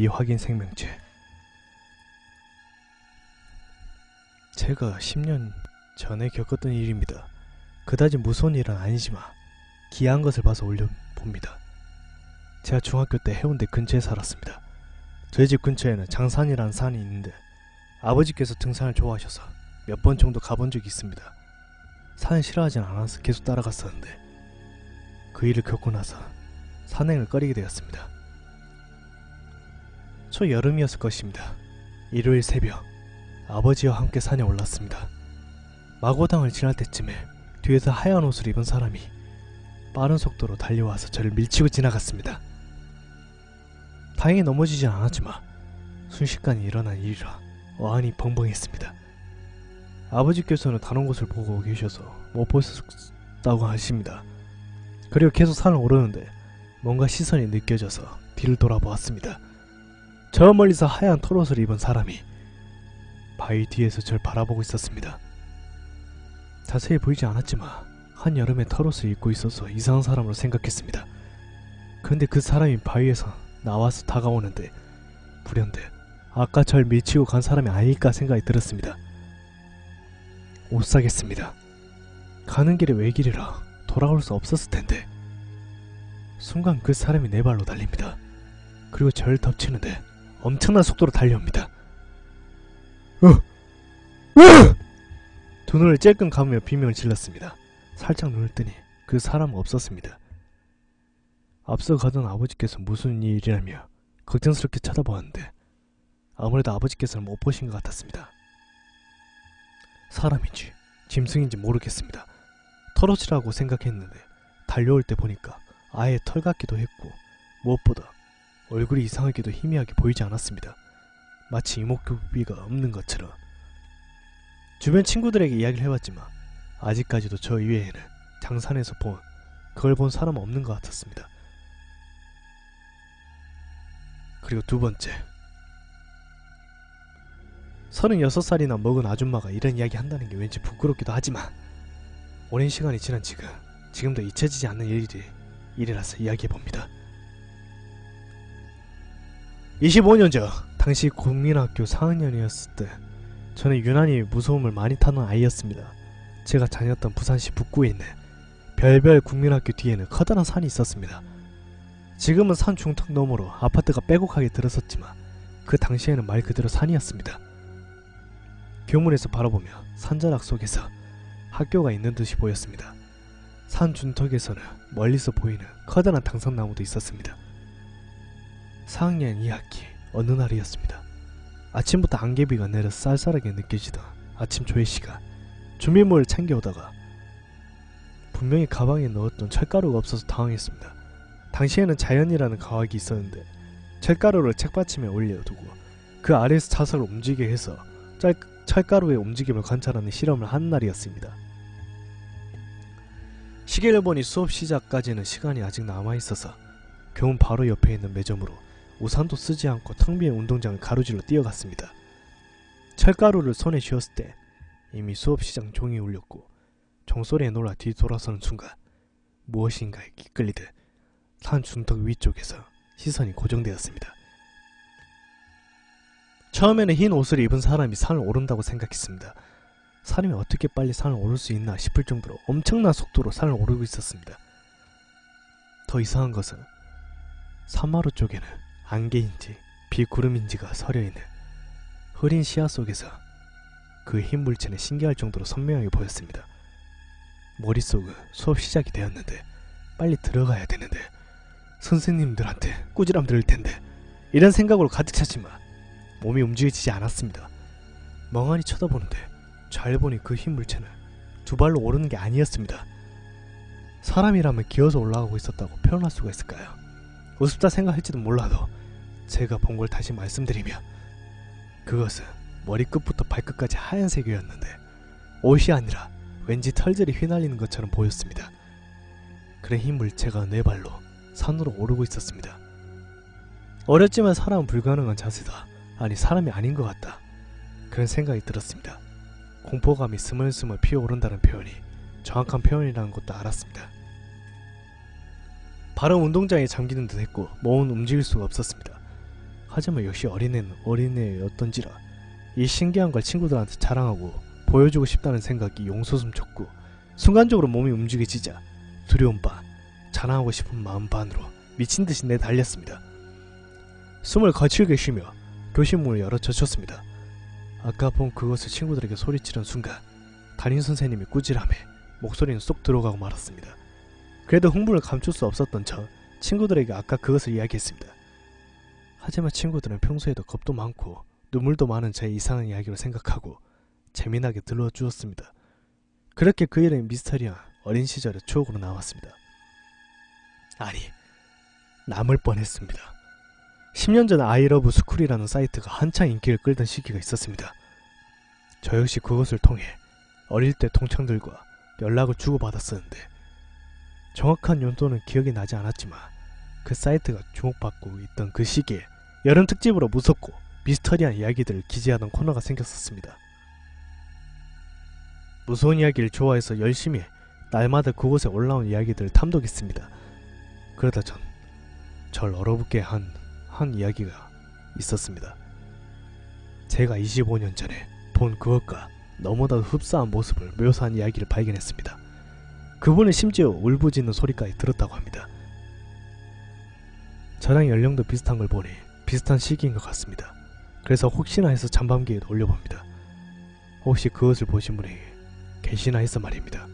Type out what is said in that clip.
미확인 생명체. 제가 10년 전에 겪었던 일입니다. 그다지 무서운 일은 아니지만 기이한 것을 봐서 올려봅니다. 제가 중학교 때 해운대 근처에 살았습니다. 저희 집 근처에는 장산이라는 산이 있는데 아버지께서 등산을 좋아하셔서 몇 번 정도 가본 적이 있습니다. 산을 싫어하진 않아서 계속 따라갔었는데 그 일을 겪고 나서 산행을 꺼리게 되었습니다. 초여름이었을 것입니다. 일요일 새벽 아버지와 함께 산에 올랐습니다. 마고당을 지날 때쯤에 뒤에서 하얀 옷을 입은 사람이 빠른 속도로 달려와서 저를 밀치고 지나갔습니다. 다행히 넘어지진 않았지만 순식간에 일어난 일이라 어안이 벙벙했습니다. 아버지께서는 다른 곳을 보고 계셔서 못 보셨다고 하십니다. 그리고 계속 산을 오르는데 뭔가 시선이 느껴져서 뒤를 돌아보았습니다. 저 멀리서 하얀 털옷을 입은 사람이 바위 뒤에서 절 바라보고 있었습니다. 자세히 보이지 않았지만 한여름에 털옷을 입고 있어서 이상한 사람으로 생각했습니다. 그런데 그 사람이 바위에서 나와서 다가오는데 불현듯 아까 절 밀치고 간 사람이 아닐까 생각이 들었습니다. 못 사겠습니다. 가는 길에 외길이라 돌아올 수 없었을 텐데. 순간 그 사람이 내 발로 달립니다. 그리고 저를 덮치는데 엄청난 속도로 달려옵니다. 두 눈을 찔끔 감으며 비명을 질렀습니다. 살짝 눈을 뜨니 그 사람은 없었습니다. 앞서 가던 아버지께서 무슨 일이라며 걱정스럽게 쳐다보았는데 아무래도 아버지께서는 못 보신 것 같았습니다. 사람인지 짐승인지 모르겠습니다. 털옷이라고 생각했는데 달려올 때 보니까 아예 털 같기도 했고 무엇보다 얼굴이 이상하게도 희미하게 보이지 않았습니다. 마치 이목구비가 없는 것처럼. 주변 친구들에게 이야기를 해봤지만 아직까지도 저 이외에는 장산에서 그걸 본 사람은 없는 것 같았습니다. 그리고 두 번째, 36살이나 먹은 아줌마가 이런 이야기 한다는 게 왠지 부끄럽기도 하지만 오랜 시간이 지난 지금도 잊혀지지 않는 일이라서 이야기해봅니다. 25년 전 당시 국민학교 4학년이었을 때 저는 유난히 무서움을 많이 타는 아이였습니다. 제가 다녔던 부산시 북구에 있는 별별 국민학교 뒤에는 커다란 산이 있었습니다. 지금은 산 중턱 너머로 아파트가 빼곡하게 들어섰지만 그 당시에는 말 그대로 산이었습니다. 교문에서 바라보며 산자락 속에서 학교가 있는 듯이 보였습니다. 산 중턱에서는 멀리서 보이는 커다란 당산나무도 있었습니다. 4학년 2학기 어느 날이었습니다. 아침부터 안개비가 내려 쌀쌀하게 느껴지던 아침 조회 시간, 준비물을 챙겨오다가 분명히 가방에 넣었던 철가루가 없어서 당황했습니다. 당시에는 자연이라는 과학이 있었는데 철가루를 책받침에 올려두고 그 아래에서 자석을 움직이게 해서 철가루의 움직임을 관찰하는 실험을 하는 날이었습니다. 시계를 보니 수업 시작까지는 시간이 아직 남아있어서 교문 바로 옆에 있는 매점으로 우산도 쓰지 않고 텅 빈 운동장을 가로질러 뛰어갔습니다. 철가루를 손에 쥐었을 때 이미 수업 시작 종이 울렸고 종소리에 놀라 뒤돌아서는 순간 무엇인가에 이끌리듯 산 중턱 위쪽에서 시선이 고정되었습니다. 처음에는 흰 옷을 입은 사람이 산을 오른다고 생각했습니다. 사람이 어떻게 빨리 산을 오를 수 있나 싶을 정도로 엄청난 속도로 산을 오르고 있었습니다. 더 이상한 것은 산마루 쪽에는 안개인지 비구름인지가 서려있는 흐린 시야 속에서 그 흰 물체는 신기할 정도로 선명하게 보였습니다. 머릿속은 수업 시작이 되었는데 빨리 들어가야 되는데 선생님들한테 꾸지람 들을 텐데 이런 생각으로 가득 찼지만 몸이 움직이지 않았습니다. 멍하니 쳐다보는데 잘 보니 그 흰 물체는 두 발로 오르는 게 아니었습니다. 사람이라면 기어서 올라가고 있었다고 표현할 수가 있을까요? 우습다 생각할지도 몰라도 제가 본 걸 다시 말씀드리면 그것은 머리끝부터 발끝까지 하얀색이었는데 옷이 아니라 왠지 털들이 휘날리는 것처럼 보였습니다. 그래 흰 물체가 네 발로 산으로 오르고 있었습니다. 어렸지만 사람은 불가능한 자세다. 아니 사람이 아닌 것 같다. 그런 생각이 들었습니다. 공포감이 스멀스멀 피어오른다는 표현이 정확한 표현이라는 것도 알았습니다. 발은 운동장에 잠기는 듯 했고 몸은 움직일 수가 없었습니다. 하지만 역시 어린애는 어린애였던지라 이 신기한 걸 친구들한테 자랑하고 보여주고 싶다는 생각이 용솟음쳤고 순간적으로 몸이 움직여지자 두려움 반, 자랑하고 싶은 마음 반으로 미친듯이 내달렸습니다. 숨을 거칠게 쉬며 교실문을 열어 젖혔습니다. 아까 본 그것을 친구들에게 소리치는 순간 담임선생님이 꾸질함에 목소리는 쏙 들어가고 말았습니다. 그래도 흥분을 감출 수 없었던 저 친구들에게 아까 그것을 이야기했습니다. 하지만 친구들은 평소에도 겁도 많고 눈물도 많은 제 이상한 이야기로 생각하고 재미나게 들어주었습니다. 그렇게 그 일은 미스터리한 어린 시절의 추억으로 남았습니다. 아니, 남을 뻔했습니다. 10년 전 아이러브 스쿨이라는 사이트가 한창 인기를 끌던 시기가 있었습니다. 저 역시 그것을 통해 어릴 때 동창들과 연락을 주고받았었는데 정확한 연도는 기억이 나지 않았지만 그 사이트가 주목받고 있던 그 시기에 여름 특집으로 무섭고 미스터리한 이야기들을 기재하던 코너가 생겼었습니다. 무서운 이야기를 좋아해서 열심히 날마다 그곳에 올라온 이야기들을 탐독했습니다. 그러다 절 얼어붙게 한 이야기가 있었습니다. 제가 25년 전에 본 그것과 너무나도 흡사한 모습을 묘사한 이야기를 발견했습니다. 그분은 심지어 울부짖는 소리까지 들었다고 합니다. 저랑 연령도 비슷한 걸 보니 비슷한 시기인 것 같습니다. 그래서 혹시나 해서 잠밤기에 올려봅니다. 혹시 그것을 보신 분이 계시나 해서 말입니다.